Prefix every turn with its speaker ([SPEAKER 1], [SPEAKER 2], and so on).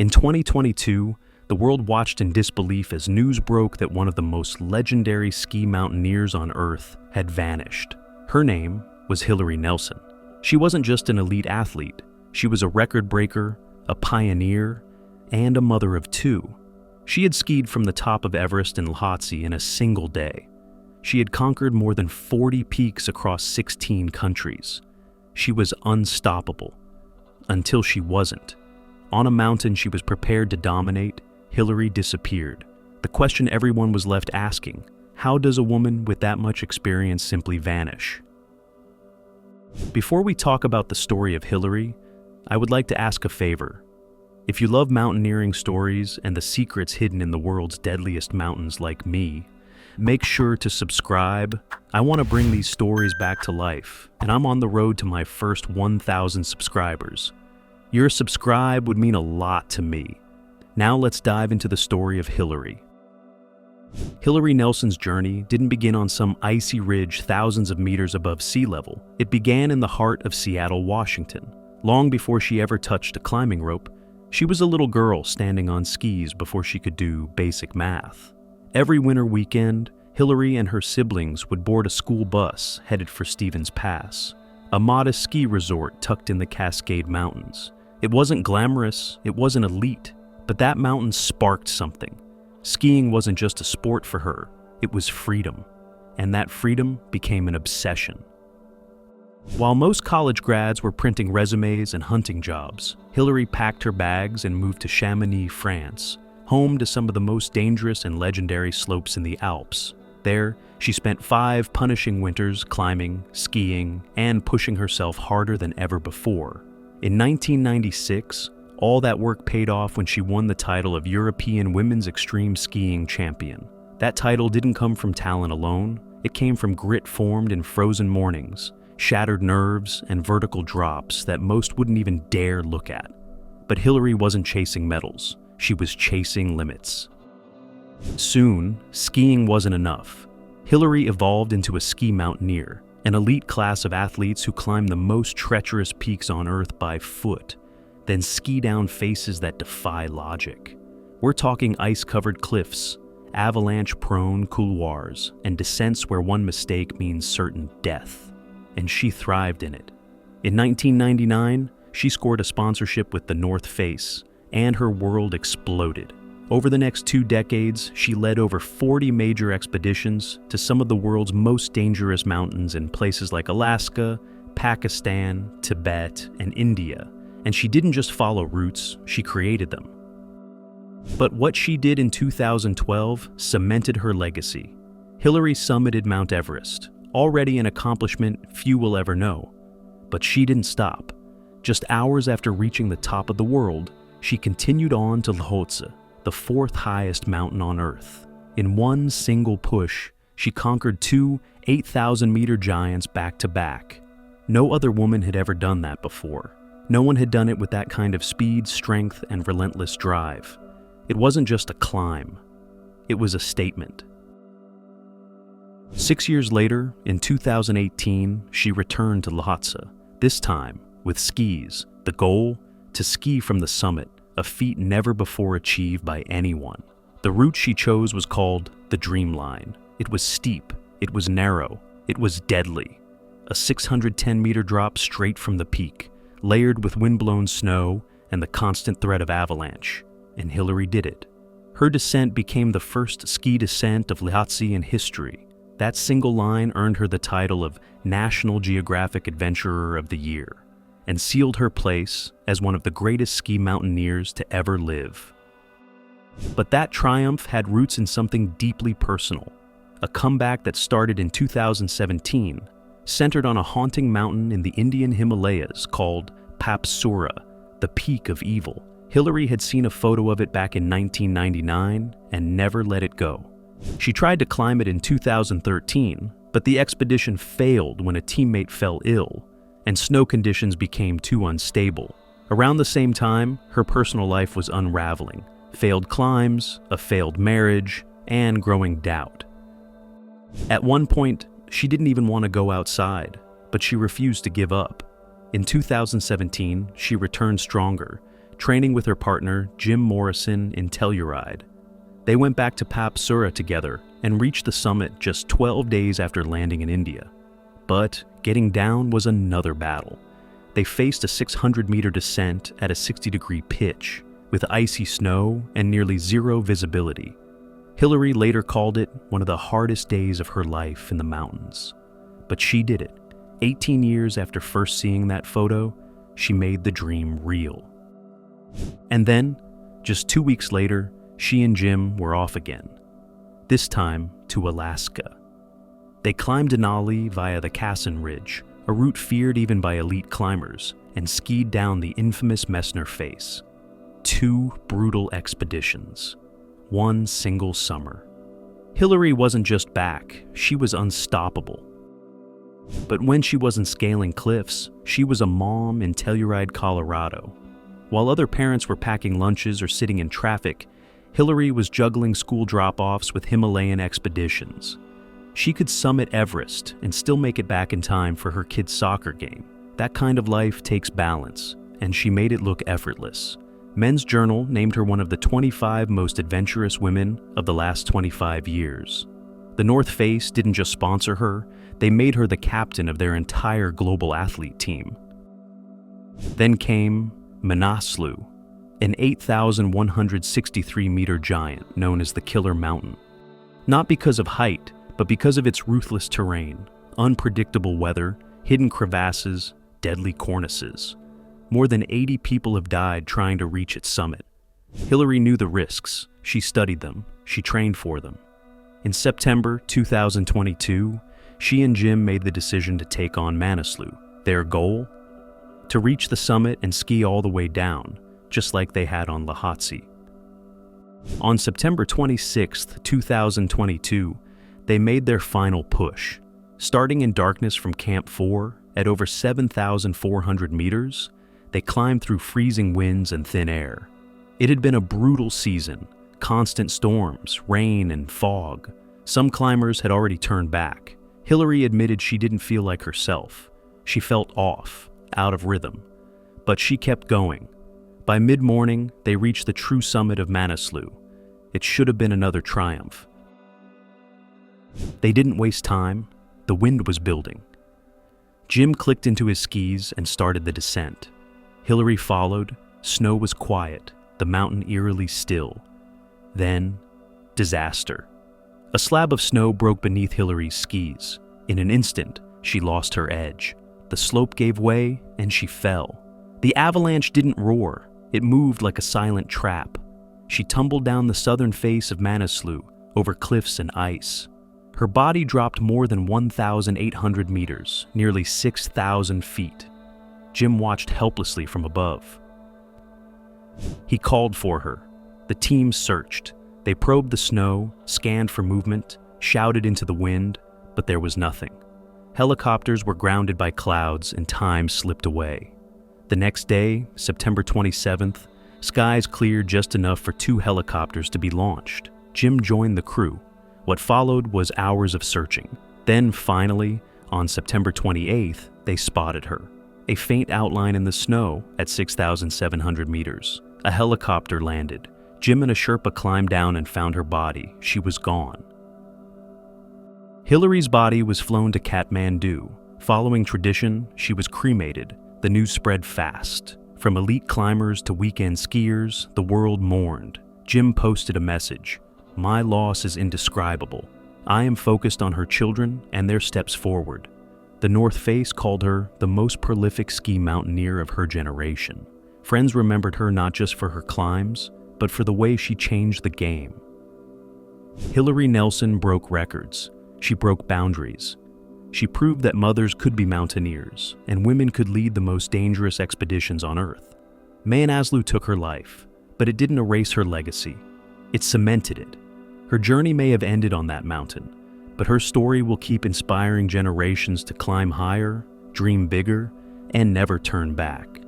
[SPEAKER 1] In 2022, the world watched in disbelief as news broke that one of the most legendary ski mountaineers on Earth had vanished. Her name was Hilaree Nelson. She wasn't just an elite athlete. She was a record breaker, a pioneer, and a mother of two. She had skied from the top of Everest and Lhotse in a single day. She had conquered more than 40 peaks across 16 countries. She was unstoppable. Until she wasn't. On a mountain she was prepared to dominate, Hilaree disappeared. The question everyone was left asking, how does a woman with that much experience simply vanish? Before we talk about the story of Hilaree, I would like to ask a favor. If you love mountaineering stories and the secrets hidden in the world's deadliest mountains like me, make sure to subscribe. I want to bring these stories back to life, and I'm on the road to my first 1,000 subscribers. Your subscribe would mean a lot to me. Now let's dive into the story of Hilaree. Hilaree Nelson's journey didn't begin on some icy ridge thousands of meters above sea level. It began in the heart of Seattle, Washington. Long before she ever touched a climbing rope, she was a little girl standing on skis before she could do basic math. Every winter weekend, Hilaree and her siblings would board a school bus headed for Stevens Pass, a modest ski resort tucked in the Cascade Mountains. It wasn't glamorous, it wasn't elite, but that mountain sparked something. Skiing wasn't just a sport for her, it was freedom, and that freedom became an obsession. While most college grads were printing resumes and hunting jobs, Hilaree packed her bags and moved to Chamonix, France, home to some of the most dangerous and legendary slopes in the Alps. There, she spent 5 punishing winters climbing, skiing, and pushing herself harder than ever before. In 1996, all that work paid off when she won the title of European Women's Extreme Skiing Champion. That title didn't come from talent alone, it came from grit formed in frozen mornings, shattered nerves, and vertical drops that most wouldn't even dare look at. But Hilaree wasn't chasing medals, she was chasing limits. Soon, skiing wasn't enough. Hilaree evolved into a ski mountaineer, an elite class of athletes who climb the most treacherous peaks on Earth by foot, then ski down faces that defy logic. We're talking ice-covered cliffs, avalanche-prone couloirs, and descents where one mistake means certain death. And she thrived in it. In 1999, she scored a sponsorship with the North Face, and her world exploded. Over the next 2 decades, she led over 40 major expeditions to some of the world's most dangerous mountains in places like Alaska, Pakistan, Tibet, and India. And she didn't just follow routes, she created them. But what she did in 2012 cemented her legacy. Hilaree summited Mount Everest, already an accomplishment few will ever know. But she didn't stop. Just hours after reaching the top of the world, she continued on to Lhotse, the 4th highest mountain on Earth. In one single push, she conquered 2 8,000-meter giants back-to-back. No other woman had ever done that before. No one had done it with that kind of speed, strength, and relentless drive. It wasn't just a climb. It was a statement. 6 years later, in 2018, she returned to Lhotse, this time with skis, the goal, to ski from the summit, a feat never before achieved by anyone. The route she chose was called the Dreamline. It was steep, it was narrow, it was deadly. A 610-meter drop straight from the peak, layered with wind-blown snow and the constant threat of avalanche. And Hilaree did it. Her descent became the first ski descent of Lhotse in history. That single line earned her the title of National Geographic Adventurer of the Year, and sealed her place as one of the greatest ski mountaineers to ever live. But that triumph had roots in something deeply personal, a comeback that started in 2017, centered on a haunting mountain in the Indian Himalayas called Papsura, the Peak of Evil. Hilaree had seen a photo of it back in 1999 and never let it go. She tried to climb it in 2013, but the expedition failed when a teammate fell ill, and snow conditions became too unstable. Around the same time, her personal life was unraveling. Failed climbs, a failed marriage, and growing doubt. At one point, she didn't even want to go outside, but she refused to give up. In 2017, she returned stronger, training with her partner, Jim Morrison, in Telluride. They went back to Papsura together and reached the summit just 12 days after landing in India. But getting down was another battle. They faced a 600-meter descent at a 60-degree pitch, with icy snow and nearly zero visibility. Hilaree later called it one of the hardest days of her life in the mountains. But she did it. 18 years after first seeing that photo, she made the dream real. And then, just 2 weeks later, she and Jim were off again. This time to Alaska. They climbed Denali via the Kasson Ridge, a route feared even by elite climbers, and skied down the infamous Messner Face. 2 brutal expeditions. 1 single summer. Hilaree wasn't just back, she was unstoppable. But when she wasn't scaling cliffs, she was a mom in Telluride, Colorado. While other parents were packing lunches or sitting in traffic, Hilaree was juggling school drop-offs with Himalayan expeditions. She could summit Everest and still make it back in time for her kid's soccer game. That kind of life takes balance, and she made it look effortless. Men's Journal named her one of the 25 most adventurous women of the last 25 years. The North Face didn't just sponsor her, they made her the captain of their entire global athlete team. Then came Manaslu, an 8,163-meter giant known as the Killer Mountain. Not because of height, but because of its ruthless terrain, unpredictable weather, hidden crevasses, deadly cornices. More than 80 people have died trying to reach its summit. Hilaree knew the risks, she studied them, she trained for them. In September 2022, she and Jim made the decision to take on Manaslu. Their goal? To reach the summit and ski all the way down, just like they had on Lhotse. On September 26, 2022, they made their final push. Starting in darkness from Camp 4 at over 7,400 meters, they climbed through freezing winds and thin air. It had been a brutal season, constant storms, rain, and fog. Some climbers had already turned back. Hilaree admitted she didn't feel like herself. She felt off, out of rhythm. But she kept going. By mid-morning, they reached the true summit of Manaslu. It should have been another triumph. They didn't waste time. The wind was building. Jim clicked into his skis and started the descent. Hilaree followed. Snow was quiet, the mountain eerily still. Then, disaster. A slab of snow broke beneath Hilaree's skis. In an instant, she lost her edge. The slope gave way, and she fell. The avalanche didn't roar. It moved like a silent trap. She tumbled down the southern face of Manaslu, over cliffs and ice. Her body dropped more than 1,800 meters, nearly 6,000 feet. Jim watched helplessly from above. He called for her. The team searched. They probed the snow, scanned for movement, shouted into the wind, but there was nothing. Helicopters were grounded by clouds and time slipped away. The next day, September 27th, skies cleared just enough for 2 helicopters to be launched. Jim joined the crew. What followed was hours of searching. Then finally, on September 28th, they spotted her. A faint outline in the snow at 6,700 meters. A helicopter landed. Jim and a Sherpa climbed down and found her body. She was gone. Hilaree's body was flown to Kathmandu. Following tradition, she was cremated. The news spread fast. From elite climbers to weekend skiers, the world mourned. Jim posted a message. "My loss is indescribable. I am focused on her children and their steps forward." The North Face called her the most prolific ski mountaineer of her generation. Friends remembered her not just for her climbs, but for the way she changed the game. Hilaree Nelson broke records. She broke boundaries. She proved that mothers could be mountaineers, and women could lead the most dangerous expeditions on Earth. Manaslu took her life, but it didn't erase her legacy. It cemented it. Her journey may have ended on that mountain, but her story will keep inspiring generations to climb higher, dream bigger, and never turn back.